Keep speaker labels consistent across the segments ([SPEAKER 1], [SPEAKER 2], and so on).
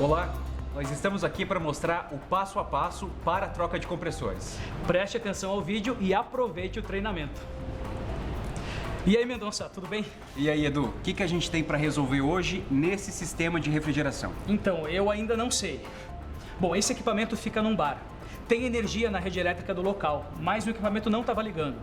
[SPEAKER 1] Olá, nós estamos aqui para mostrar o passo a passo para a troca de compressores.
[SPEAKER 2] Preste atenção ao vídeo e aproveite o treinamento. E aí, Mendonça, tudo bem?
[SPEAKER 1] E aí, Edu, o que a gente tem para resolver hoje nesse sistema de refrigeração?
[SPEAKER 2] Então, eu ainda não sei. Bom, esse equipamento fica num bar. Tem energia na rede elétrica do local, mas o equipamento não estava ligando.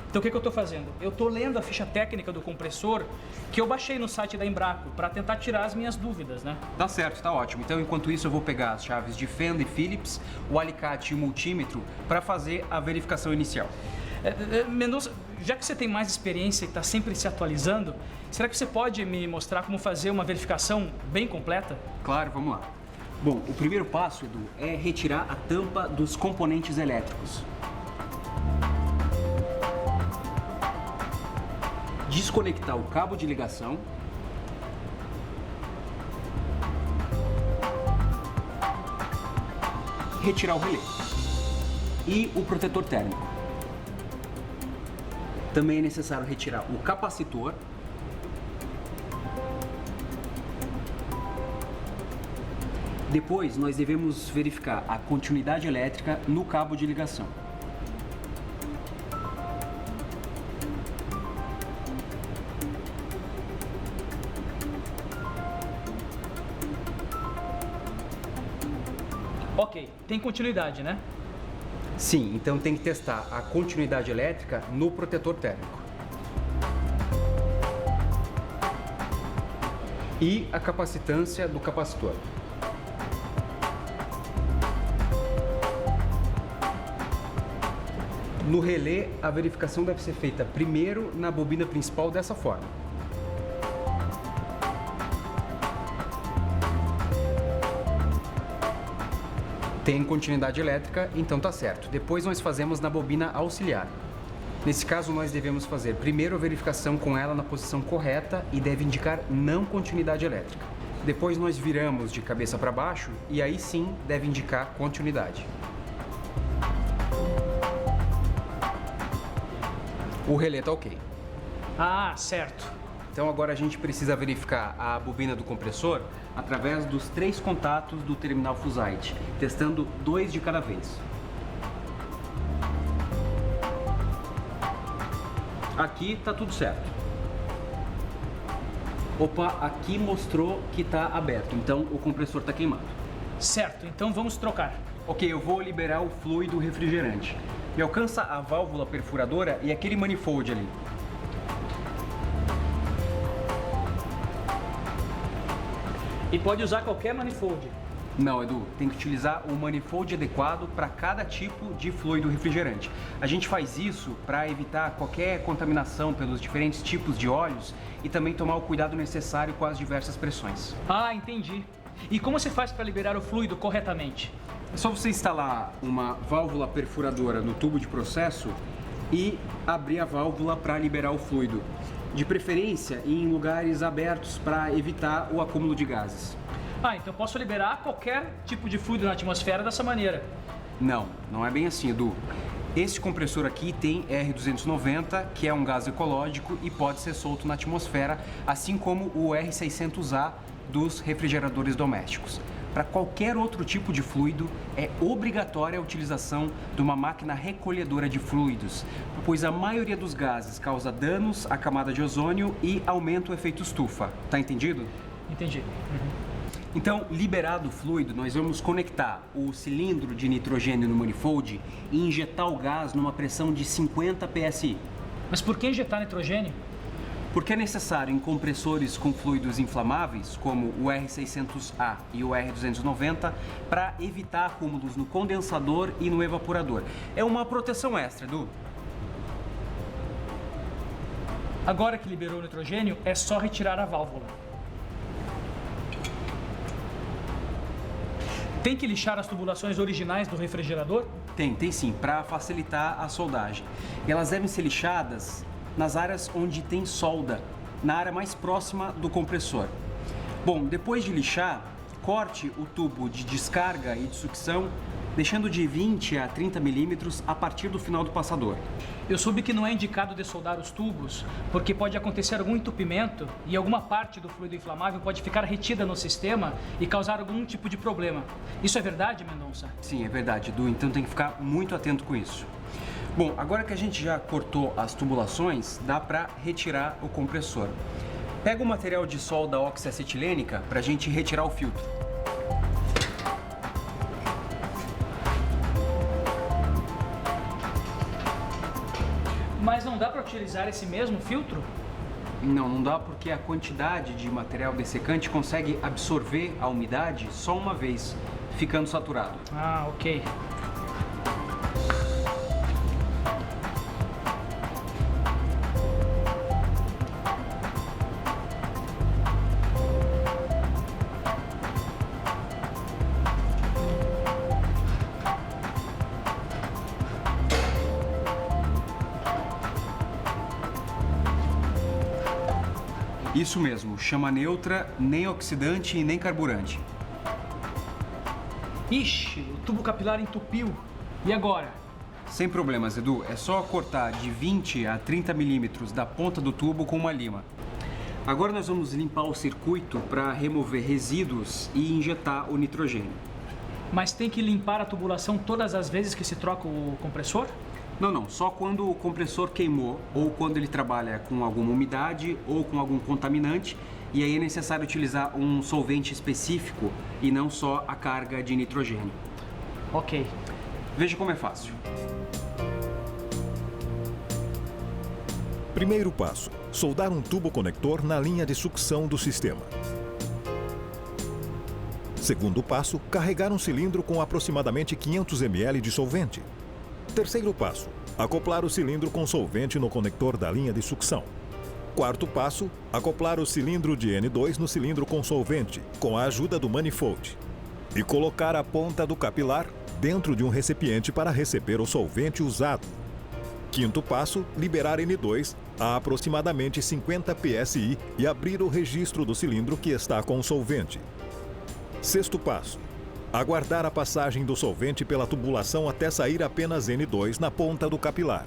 [SPEAKER 2] Então o que eu estou fazendo? Eu estou lendo a ficha técnica do compressor que eu baixei no site da Embraco para tentar tirar as minhas dúvidas, né?
[SPEAKER 1] Tá certo, tá ótimo. Então, enquanto isso, eu vou pegar as chaves de fenda e Phillips, o alicate e o multímetro para fazer a verificação inicial.
[SPEAKER 2] Mendonça, já que você tem mais experiência e está sempre se atualizando, será que você pode me mostrar como fazer uma verificação bem completa?
[SPEAKER 1] Claro, vamos lá. Bom, o primeiro passo, Edu, é retirar a tampa dos componentes elétricos. Desconectar o cabo de ligação. Retirar o relé. E o protetor térmico. Também é necessário retirar o capacitor. Depois, nós devemos verificar a continuidade elétrica no cabo de ligação.
[SPEAKER 2] Ok, tem continuidade, né?
[SPEAKER 1] Sim, então tem que testar a continuidade elétrica no protetor térmico. E a capacitância do capacitor. No relé, a verificação deve ser feita primeiro na bobina principal dessa forma. Tem continuidade elétrica, então tá certo. Depois nós fazemos na bobina auxiliar. Nesse caso, nós devemos fazer primeiro a verificação com ela na posição correta e deve indicar não continuidade elétrica. Depois nós viramos de cabeça para baixo e aí sim deve indicar continuidade. O relé tá ok.
[SPEAKER 2] Ah, certo.
[SPEAKER 1] Então agora a gente precisa verificar a bobina do compressor através dos 3 contatos do terminal Fusite, testando 2 de cada vez. Aqui tá tudo certo. Opa, aqui mostrou que tá aberto, então o compressor tá queimado.
[SPEAKER 2] Certo, então vamos trocar.
[SPEAKER 1] Ok, eu vou liberar o fluido refrigerante. Me alcança a válvula perfuradora e aquele manifold ali.
[SPEAKER 2] E pode usar qualquer manifold.
[SPEAKER 1] Não, Edu, tem que utilizar o manifold adequado para cada tipo de fluido refrigerante. A gente faz isso para evitar qualquer contaminação pelos diferentes tipos de óleos e também tomar o cuidado necessário com as diversas pressões.
[SPEAKER 2] Ah, entendi. E como você faz para liberar o fluido corretamente?
[SPEAKER 1] É só você instalar uma válvula perfuradora no tubo de processo e abrir a válvula para liberar o fluido. De preferência em lugares abertos para evitar o acúmulo de gases.
[SPEAKER 2] Ah, então posso liberar qualquer tipo de fluido na atmosfera dessa maneira?
[SPEAKER 1] Não, não é bem assim, Edu. Esse compressor aqui tem R290, que é um gás ecológico e pode ser solto na atmosfera, assim como o R600A dos refrigeradores domésticos. Para qualquer outro tipo de fluido, é obrigatória a utilização de uma máquina recolhedora de fluidos, pois a maioria dos gases causa danos à camada de ozônio e aumenta o efeito estufa. Tá entendido?
[SPEAKER 2] Entendi.
[SPEAKER 1] Então, liberado o fluido, nós vamos conectar o cilindro de nitrogênio no manifold e injetar o gás numa pressão de 50 psi.
[SPEAKER 2] Mas por que injetar nitrogênio?
[SPEAKER 1] Porque é necessário em compressores com fluidos inflamáveis, como o R600A e o R290, para evitar acúmulos no condensador e no evaporador. É uma proteção extra, Edu.
[SPEAKER 2] Agora que liberou o nitrogênio, é só retirar a válvula. Tem que lixar as tubulações originais do refrigerador?
[SPEAKER 1] Tem sim, para facilitar a soldagem. E elas devem ser lixadas nas áreas onde tem solda, na área mais próxima do compressor. Bom, depois de lixar, corte o tubo de descarga e de sucção deixando de 20 a 30 milímetros a partir do final do passador.
[SPEAKER 2] Eu soube que não é indicado dessoldar os tubos, porque pode acontecer algum entupimento e alguma parte do fluido inflamável pode ficar retida no sistema e causar algum tipo de problema. Isso é verdade, Mendonça?
[SPEAKER 1] Sim, é verdade, Edu, então tem que ficar muito atento com isso. Bom, agora que a gente já cortou as tubulações, dá para retirar o compressor. Pega o material de solda oxiacetilênica para a gente retirar o filtro.
[SPEAKER 2] Mas não dá para utilizar esse mesmo filtro?
[SPEAKER 1] Não dá porque a quantidade de material dessecante consegue absorver a umidade só uma vez, ficando saturado.
[SPEAKER 2] Ah, ok.
[SPEAKER 1] Isso mesmo, chama neutra, nem oxidante e nem carburante.
[SPEAKER 2] Ixi, o tubo capilar entupiu. E agora?
[SPEAKER 1] Sem problemas, Edu. É só cortar de 20 a 30 milímetros da ponta do tubo com uma lima. Agora nós vamos limpar o circuito para remover resíduos e injetar o nitrogênio.
[SPEAKER 2] Mas tem que limpar a tubulação todas as vezes que se troca o compressor?
[SPEAKER 1] Não, só quando o compressor queimou ou quando ele trabalha com alguma umidade ou com algum contaminante, e aí é necessário utilizar um solvente específico e não só a carga de nitrogênio.
[SPEAKER 2] Ok.
[SPEAKER 1] Veja como é fácil.
[SPEAKER 3] Primeiro passo: soldar um tubo conector na linha de sucção do sistema. Segundo passo: carregar um cilindro com aproximadamente 500 ml de solvente. Terceiro passo: acoplar o cilindro com solvente no conector da linha de sucção. Quarto passo: acoplar o cilindro de N2 no cilindro com solvente, com a ajuda do manifold. E colocar a ponta do capilar dentro de um recipiente para receber o solvente usado. Quinto passo: liberar N2 a aproximadamente 50 psi e abrir o registro do cilindro que está com o solvente. Sexto passo: aguardar a passagem do solvente pela tubulação até sair apenas N2 na ponta do capilar.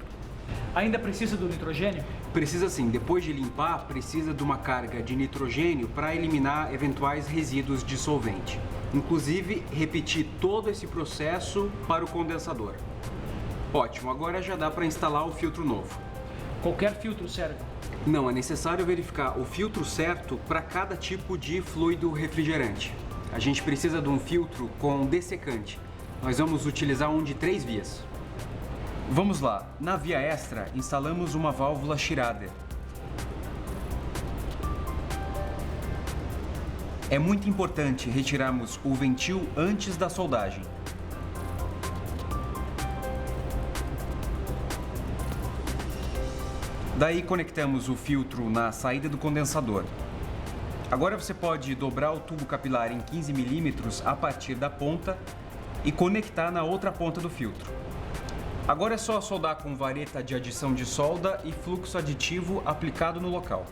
[SPEAKER 2] Ainda precisa do nitrogênio?
[SPEAKER 1] Precisa sim, depois de limpar, precisa de uma carga de nitrogênio para eliminar eventuais resíduos de solvente. Inclusive, repetir todo esse processo para o condensador. Ótimo, agora já dá para instalar o filtro novo.
[SPEAKER 2] Qualquer filtro serve?
[SPEAKER 1] Não, é necessário verificar o filtro certo para cada tipo de fluido refrigerante. A gente precisa de um filtro com dessecante. Nós vamos utilizar um de 3 vias. Vamos lá. Na via extra, instalamos uma válvula Schrader. É muito importante retirarmos o ventil antes da soldagem. Daí conectamos o filtro na saída do condensador. Agora você pode dobrar o tubo capilar em 15 milímetros a partir da ponta e conectar na outra ponta do filtro. Agora é só soldar com vareta de adição de solda e fluxo aditivo aplicado no local.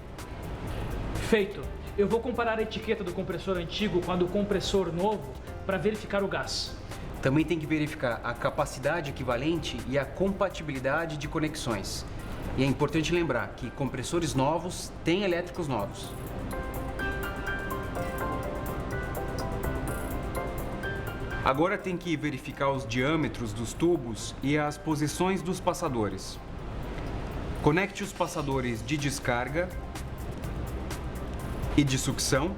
[SPEAKER 2] Feito. Eu vou comparar a etiqueta do compressor antigo com a do compressor novo para verificar o gás.
[SPEAKER 1] Também tem que verificar a capacidade equivalente e a compatibilidade de conexões. E é importante lembrar que compressores novos têm elétricos novos. Agora tem que verificar os diâmetros dos tubos e as posições dos passadores. Conecte os passadores de descarga e de sucção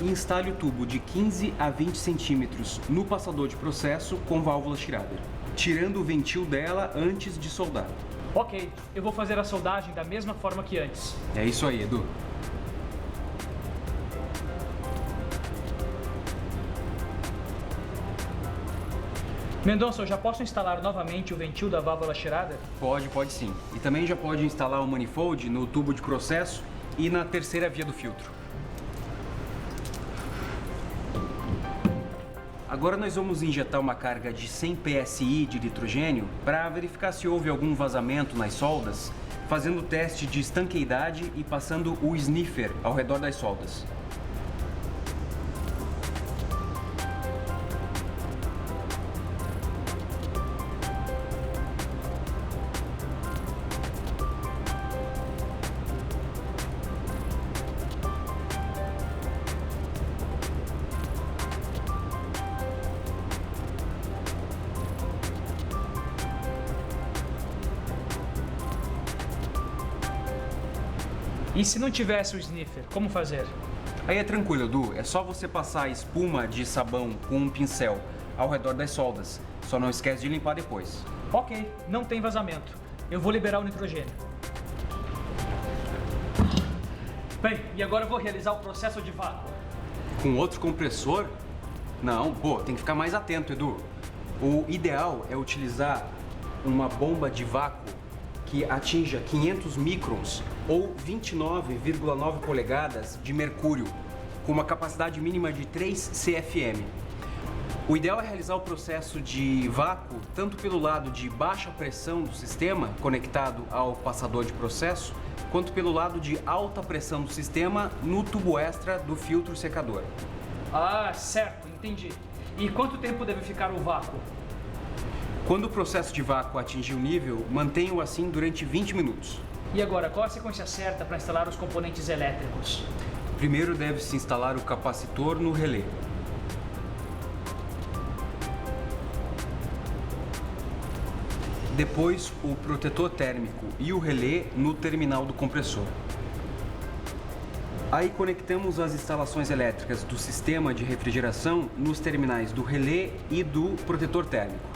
[SPEAKER 1] e instale o tubo de 15 a 20 centímetros no passador de processo com válvula Schrader, tirando o ventil dela antes de soldar.
[SPEAKER 2] Ok, eu vou fazer a soldagem da mesma forma que antes.
[SPEAKER 1] É isso aí, Edu.
[SPEAKER 2] Mendonça, eu já posso instalar novamente o ventil da válvula Schrader?
[SPEAKER 1] Pode sim. E também já pode instalar o manifold no tubo de processo e na terceira via do filtro. Agora nós vamos injetar uma carga de 100 psi de nitrogênio para verificar se houve algum vazamento nas soldas, fazendo o teste de estanqueidade e passando o sniffer ao redor das soldas.
[SPEAKER 2] E se não tivesse o sniffer, como fazer?
[SPEAKER 1] Aí é tranquilo, Edu. É só você passar a espuma de sabão com um pincel ao redor das soldas. Só não esquece de limpar depois.
[SPEAKER 2] Ok, não tem vazamento. Eu vou liberar o nitrogênio. Bem, e agora eu vou realizar o processo de vácuo.
[SPEAKER 1] Com outro compressor? Não, pô, tem que ficar mais atento, Edu. O ideal é utilizar uma bomba de vácuo que atinja 500 microns ou 29,9 polegadas de mercúrio, com uma capacidade mínima de 3 CFM. O ideal é realizar o processo de vácuo tanto pelo lado de baixa pressão do sistema, conectado ao passador de processo, quanto pelo lado de alta pressão do sistema no tubo extra do filtro secador.
[SPEAKER 2] Ah, certo, entendi. E quanto tempo deve ficar o vácuo?
[SPEAKER 1] Quando o processo de vácuo atingir o nível, mantenha-o assim durante 20 minutos.
[SPEAKER 2] E agora, qual a sequência certa para instalar os componentes elétricos?
[SPEAKER 1] Primeiro deve-se instalar o capacitor no relé. Depois, o protetor térmico e o relé no terminal do compressor. Aí conectamos as instalações elétricas do sistema de refrigeração nos terminais do relé e do protetor térmico.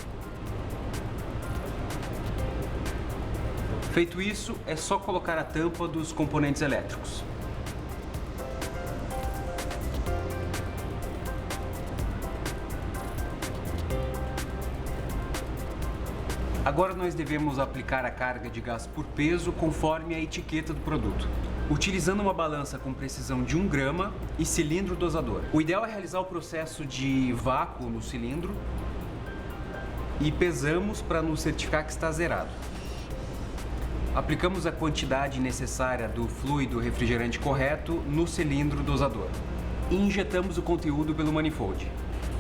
[SPEAKER 1] Feito isso, é só colocar a tampa dos componentes elétricos. Agora nós devemos aplicar a carga de gás por peso conforme a etiqueta do produto, utilizando uma balança com precisão de 1 grama e cilindro dosador. O ideal é realizar o processo de vácuo no cilindro e pesamos para nos certificar que está zerado. Aplicamos a quantidade necessária do fluido refrigerante correto no cilindro dosador e injetamos o conteúdo pelo manifold.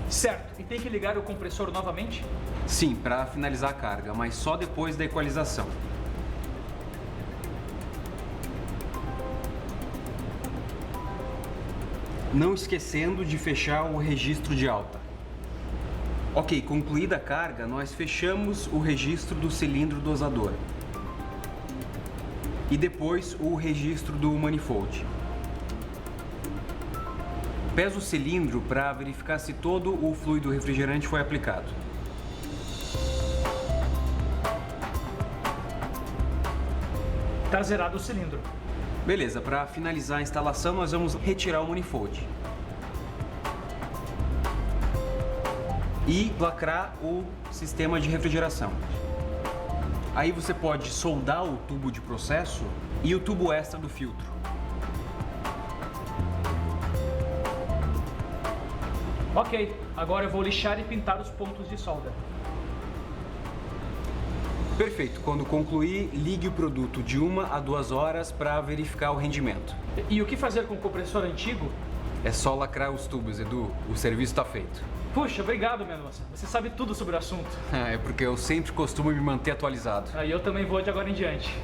[SPEAKER 2] Certo, e tem que ligar o compressor novamente?
[SPEAKER 1] Sim, para finalizar a carga, mas só depois da equalização. Não esquecendo de fechar o registro de alta. Ok, concluída a carga, nós fechamos o registro do cilindro dosador. E depois o registro do manifold. Pesa o cilindro para verificar se todo o fluido refrigerante foi aplicado.
[SPEAKER 2] Tá zerado o cilindro.
[SPEAKER 1] Beleza, para finalizar a instalação nós vamos retirar o manifold. E lacrar o sistema de refrigeração. Aí você pode soldar o tubo de processo e o tubo extra do filtro.
[SPEAKER 2] Ok, agora eu vou lixar e pintar os pontos de solda.
[SPEAKER 1] Perfeito. Quando concluir, ligue o produto de 1 a 2 horas para verificar o rendimento.
[SPEAKER 2] E o que fazer com o compressor antigo?
[SPEAKER 1] É só lacrar os tubos, Edu. O serviço está feito.
[SPEAKER 2] Puxa, obrigado, Mendonça. Você sabe tudo sobre o assunto.
[SPEAKER 1] É porque eu sempre costumo me manter atualizado.
[SPEAKER 2] Aí eu também vou de agora em diante.